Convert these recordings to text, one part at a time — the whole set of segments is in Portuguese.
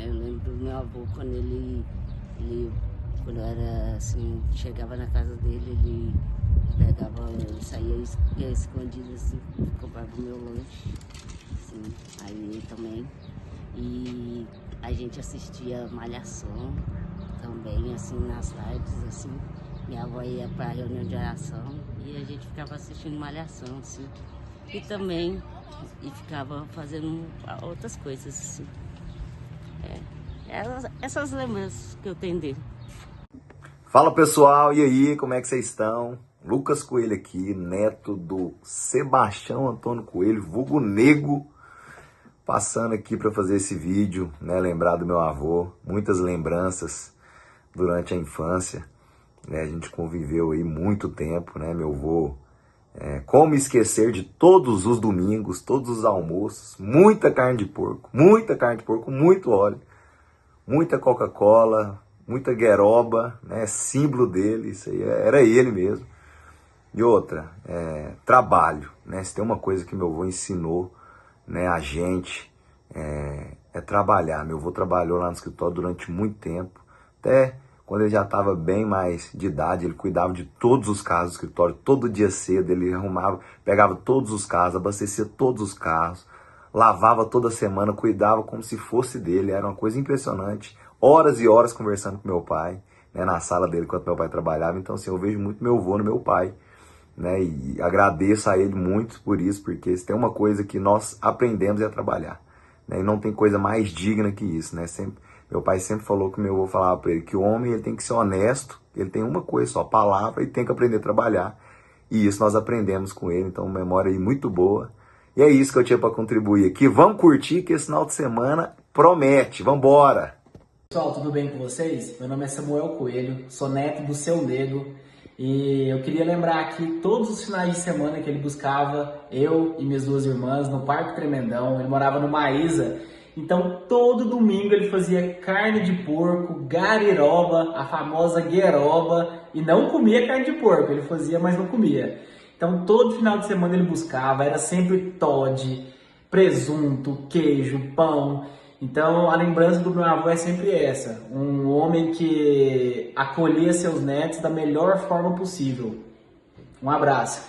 Aí eu lembro do meu avô quando quando eu era assim, chegava na casa dele, ele pegava, saía escondido assim, comprava o meu lanche, assim, aí também. E a gente assistia Malhação também, assim, nas tardes, assim. Minha avó ia pra reunião de oração e a gente ficava assistindo Malhação, assim. E também ficava fazendo outras coisas, assim. Essas lembranças que eu tenho dele. Fala pessoal, e aí, como é que vocês estão? Lucas Coelho aqui, neto do Sebastião Antônio Coelho, vulgo Nego, passando aqui para fazer esse vídeo, né? Lembrar do meu avô, muitas lembranças durante a infância, né? A gente conviveu aí muito tempo, né? Meu avô, como esquecer de todos os domingos, todos os almoços, muita carne de porco, muito óleo, muita Coca-Cola, muita gueroba, né? Símbolo dele, isso aí era ele mesmo. E outra, trabalho, né? Se tem uma coisa que meu avô ensinou, né, a gente, é trabalhar. Meu avô trabalhou lá no escritório durante muito tempo, até quando ele já estava bem mais de idade, ele cuidava de todos os carros do escritório, todo dia cedo ele arrumava, pegava todos os carros, abastecia todos os carros, lavava toda semana, cuidava como se fosse dele, era uma coisa impressionante. Horas e horas conversando com meu pai, né, na sala dele enquanto meu pai trabalhava. Então assim, eu vejo muito meu avô no meu pai, né, e agradeço a ele muito por isso, porque se tem uma coisa que nós aprendemos é trabalhar, né, e não tem coisa mais digna que isso, né. Meu pai sempre falou que meu avô falava para ele que o homem ele tem que ser honesto, ele tem uma coisa só, palavra, e tem que aprender a trabalhar. E isso nós aprendemos com ele, então memória aí muito boa. E é isso que eu tinha para contribuir aqui. Vamos curtir que esse final de semana promete. Vamos embora! Pessoal, tudo bem com vocês? Meu nome é Samuel Coelho, sou neto do Seu Nego e eu queria lembrar que todos os finais de semana que ele buscava eu e minhas duas irmãs no Parque Tremendão, ele morava no Maísa, então todo domingo ele fazia carne de porco, gariroba, a famosa gueroba, e não comia carne de porco, ele fazia, mas não comia. Então todo final de semana ele buscava, era sempre Toddy, presunto, queijo, pão. Então a lembrança do meu avô é sempre essa, um homem que acolhia seus netos da melhor forma possível. Um abraço.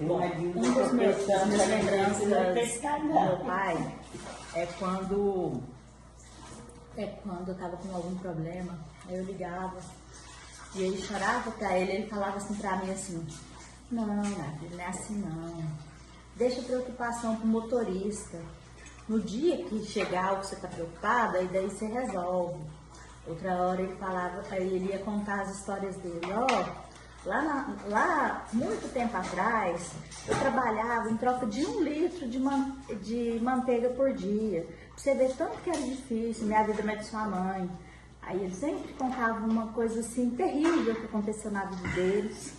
Um dos meus lembranças do meu pai é quando eu tava com algum problema, aí eu ligava e ele chorava pra ele falava assim pra mim assim, não, minha filha, não é assim não, deixa a preocupação pro motorista. No dia que chegar o que você está preocupada, aí daí você resolve. Outra hora ele falava, aí ele ia contar as histórias dele. Lá muito tempo atrás, eu trabalhava em troca de 1 litro de manteiga por dia. Pra você ver tanto que era difícil, minha vida não é de sua mãe. Aí ele sempre contava uma coisa assim terrível que aconteceu na vida deles.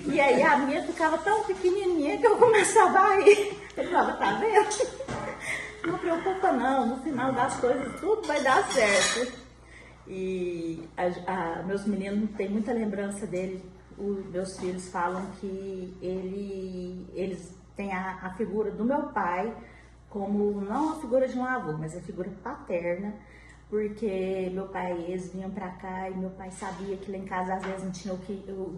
E aí a minha ficava tão pequenininha que eu começava a rir. Ele falava, tá vendo? Não preocupa não, no final das coisas tudo vai dar certo. E meus meninos têm muita lembrança dele. Meus filhos falam que eles têm a figura do meu pai como não a figura de um avô, mas a figura paterna. Porque meu pai, eles vinham pra cá e meu pai sabia que lá em casa às vezes não tinha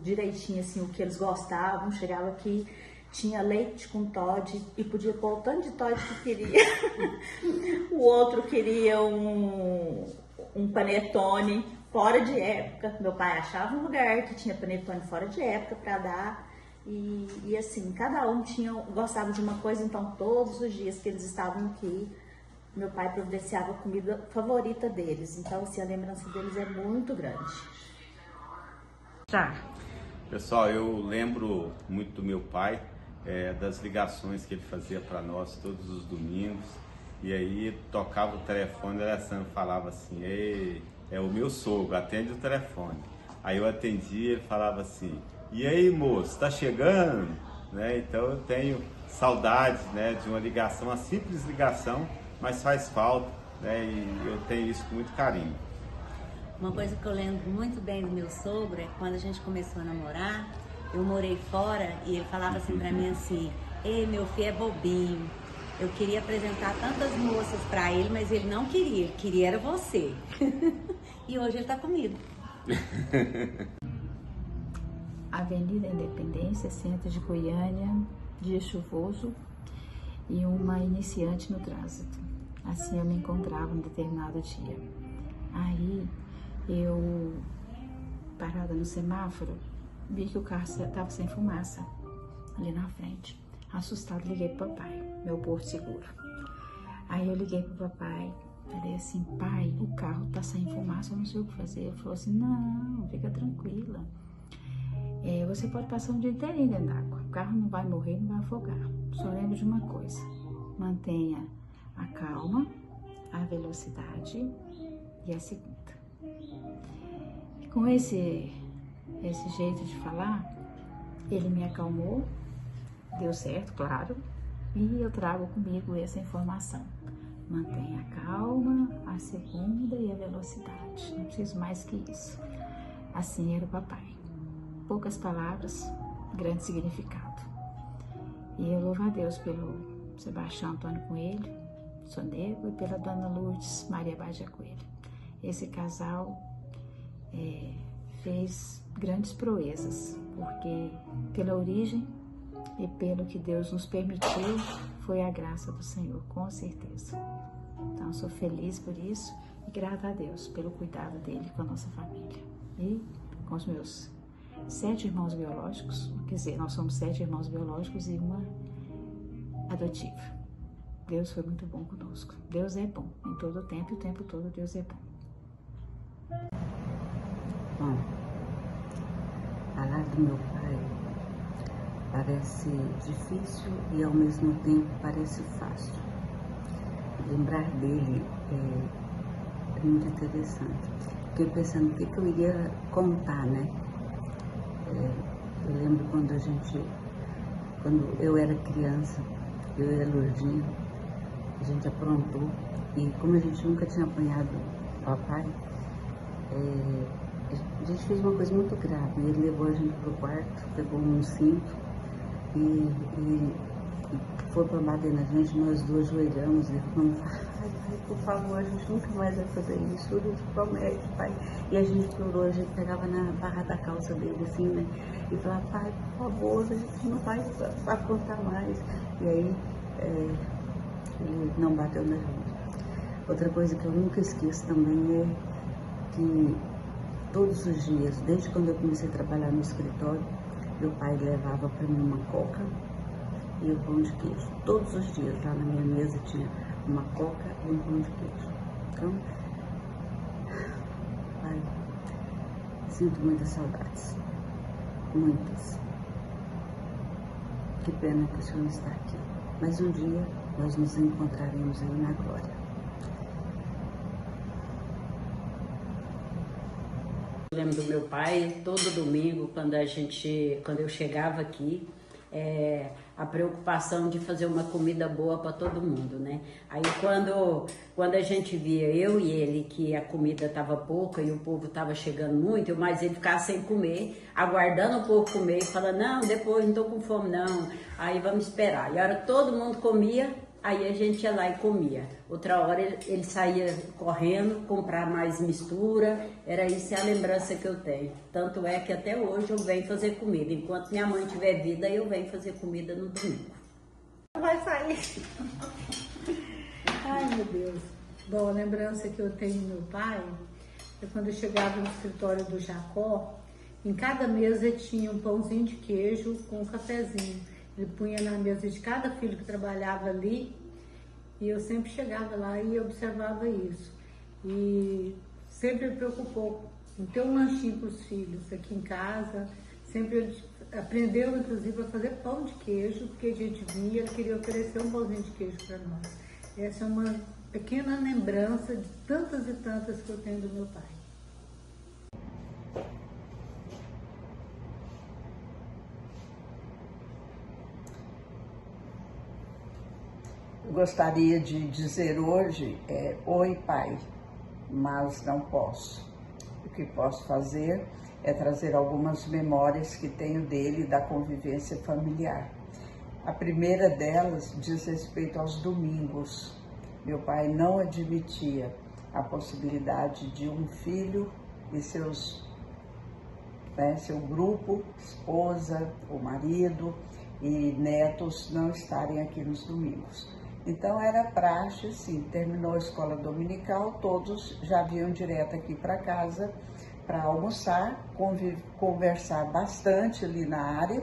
direitinho assim, o que eles gostavam. Chegava aqui, tinha leite com Toddy e podia pôr o tanto de Toddy que queria. O outro queria um panetone fora de época. Meu pai achava um lugar que tinha panetone fora de época para dar. E assim, cada um gostava de uma coisa, então todos os dias que eles estavam aqui, meu pai providenciava a comida favorita deles. Então, assim, a lembrança deles é muito grande. Tá. Pessoal, eu lembro muito do meu pai, das ligações que ele fazia para nós todos os domingos. E aí tocava o telefone, a Alessandra falava assim, é o meu sogro, atende o telefone. Aí eu atendia, ele falava assim, e aí moço, tá chegando? Né? Então eu tenho saudades, né, de uma ligação, uma simples ligação, mas faz falta, né, e eu tenho isso com muito carinho. Uma coisa que eu lembro muito bem do meu sogro é quando a gente começou a namorar, eu morei fora e ele falava assim pra mim assim, ei, meu filho é bobinho, Eu queria apresentar tantas moças para ele, mas ele não queria era você. E hoje ele está comigo. Avenida Independência, centro de Goiânia, dia chuvoso e uma iniciante no trânsito. Assim eu me encontrava um determinado dia. Aí eu, parada no semáforo, vi que o carro estava sem fumaça ali na frente. Assustado, liguei pro papai, meu porto seguro. Aí eu liguei pro papai, falei assim: pai, o carro tá sem fumaça, eu não sei o que fazer. Ele falou assim: não, fica tranquila. Você pode passar um dia inteirinho dentro d'água. O carro não vai morrer, não vai afogar. Só lembro de uma coisa: mantenha a calma, a velocidade e a segunda. E com esse jeito de falar, ele me acalmou, deu certo, claro, e eu trago comigo essa informação. Mantenha a calma, a segunda e a velocidade. Não preciso mais que isso. Assim era o papai. Poucas palavras, grande significado. E eu louvo a Deus pelo Sebastião Antônio Coelho, Sonego, e pela Dona Lourdes Maria Badia Coelho. Esse casal fez grandes proezas, porque pela origem e pelo que Deus nos permitiu, foi a graça do Senhor, com certeza. Então, sou feliz por isso e grata a Deus pelo cuidado dele com a nossa família. E com os meus 7 irmãos biológicos, quer dizer, nós somos 7 irmãos biológicos e uma adotiva. Deus foi muito bom conosco. Deus é bom em todo o tempo, e o tempo todo Deus é bom. Bom, falar do meu pai parece difícil e ao mesmo tempo parece fácil. Lembrar dele é muito interessante. Fiquei pensando o que eu iria contar, né? Eu lembro quando eu era criança, eu e a Lourdinha, a gente aprontou, e como a gente nunca tinha apanhado o papai, a gente fez uma coisa muito grave. Ele levou a gente pro quarto, pegou um cinto e foi pra bater na gente. Nós duas ajoelhamos e falamos: ai, por favor, a gente nunca mais vai fazer isso, a gente promete, pai. E a gente chorou, a gente pegava na barra da calça dele assim, né, e falava: pai, por favor, a gente não vai aprontar mais. E aí ele não bateu na gente. Outra coisa que eu nunca esqueço também é que todos os dias, desde quando eu comecei a trabalhar no escritório, meu pai levava para mim uma coca e um pão de queijo. Todos os dias lá na minha mesa tinha uma coca e um pão de queijo. Então, pai, sinto muitas saudades. Muitas. Que pena que o senhor não está aqui. Mas um dia nós nos encontraremos aí na glória. Eu lembro do meu pai, todo domingo, quando eu chegava aqui, a preocupação de fazer uma comida boa para todo mundo, né? Aí quando a gente via, eu e ele, que a comida estava pouca e o povo estava chegando muito, mas ele ficava sem comer, aguardando o povo comer e falando: não, depois não estou com fome não, aí vamos esperar. E a hora que todo mundo comia, aí a gente ia lá e comia. Outra hora ele saía correndo, comprar mais mistura. Era isso a lembrança que eu tenho. Tanto é que até hoje eu venho fazer comida. Enquanto minha mãe tiver vida, eu venho fazer comida no domingo. Vai sair. Ai, meu Deus. Bom, a lembrança que eu tenho do meu pai é quando eu chegava no escritório do Jacó, em cada mesa tinha um pãozinho de queijo com um cafezinho. Ele punha na mesa de cada filho que trabalhava ali, e eu sempre chegava lá e observava isso. E sempre me preocupou em ter um lanchinho para os filhos aqui em casa. Sempre ele aprendeu, inclusive, a fazer pão de queijo, porque a gente vinha, ele queria oferecer um pãozinho de queijo para nós. Essa é uma pequena lembrança de tantas e tantas que eu tenho do meu pai. Gostaria de dizer hoje oi, pai, mas não posso. O que posso fazer é trazer algumas memórias que tenho dele da convivência familiar. A primeira delas diz respeito aos domingos. Meu pai não admitia a possibilidade de um filho e seu grupo, esposa, o marido e netos não estarem aqui nos domingos. Então era praxe, assim, terminou a escola dominical, todos já vinham direto aqui para casa para almoçar, conversar bastante ali na área,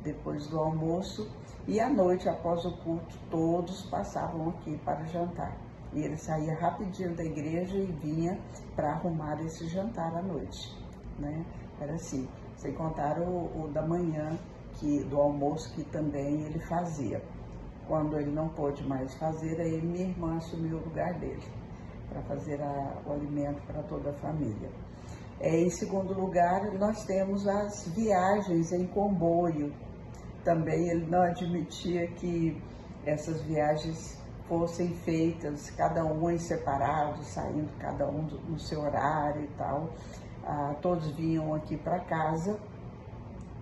depois do almoço, e à noite, após o culto, todos passavam aqui para jantar. E ele saía rapidinho da igreja e vinha para arrumar esse jantar à noite, né? Era assim, sem contar o da manhã, do almoço, que também ele fazia. Quando ele não pôde mais fazer, aí minha irmã assumiu o lugar dele, para fazer o alimento para toda a família. Em segundo lugar, nós temos as viagens em comboio. Também ele não admitia que essas viagens fossem feitas, cada um em separado, saindo cada um no seu horário e tal. Todos vinham aqui para casa,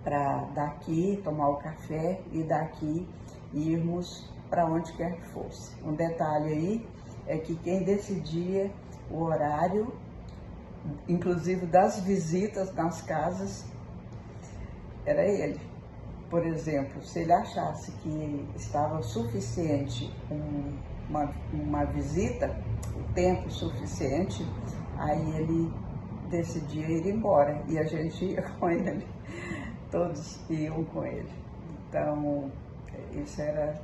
para daqui tomar o café e daqui irmos para onde quer que fosse. Um detalhe aí é que quem decidia o horário, inclusive das visitas nas casas, era ele. Por exemplo, se ele achasse que estava suficiente uma visita, o tempo suficiente, aí ele decidia ir embora e a gente ia com ele, todos iam com ele. Então, isso era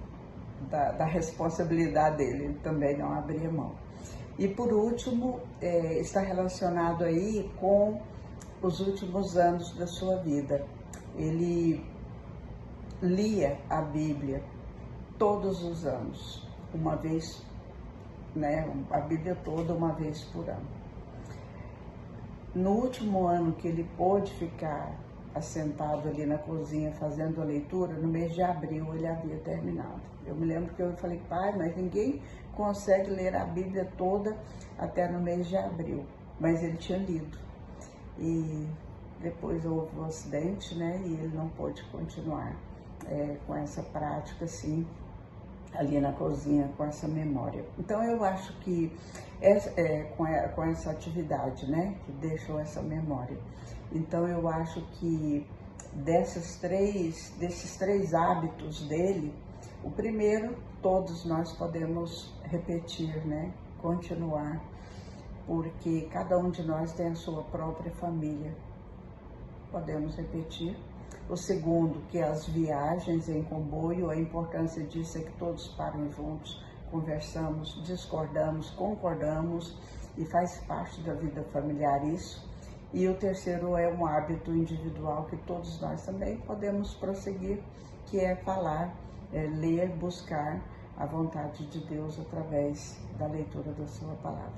da responsabilidade dele, ele também não abria mão. E por último, está relacionado aí com os últimos anos da sua vida. Ele lia a Bíblia todos os anos, uma vez, né, a Bíblia toda uma vez por ano. No último ano que ele pôde ficar assentado ali na cozinha fazendo a leitura, no mês de abril ele havia terminado. Eu me lembro que eu falei, pai, mas ninguém consegue ler a Bíblia toda até no mês de abril. Mas ele tinha lido. E depois houve um acidente, né, e ele não pôde continuar com essa prática, assim, ali na cozinha, com essa memória. Então eu acho que com essa atividade, né, que deixou essa memória. Então eu acho que desses três hábitos dele, o primeiro todos nós podemos repetir, né, continuar, porque cada um de nós tem a sua própria família. Podemos repetir. O segundo, que as viagens em comboio, a importância disso é que todos param juntos, conversamos, discordamos, concordamos e faz parte da vida familiar isso. E o terceiro é um hábito individual que todos nós também podemos prosseguir, que é falar, ler, buscar a vontade de Deus através da leitura da sua palavra.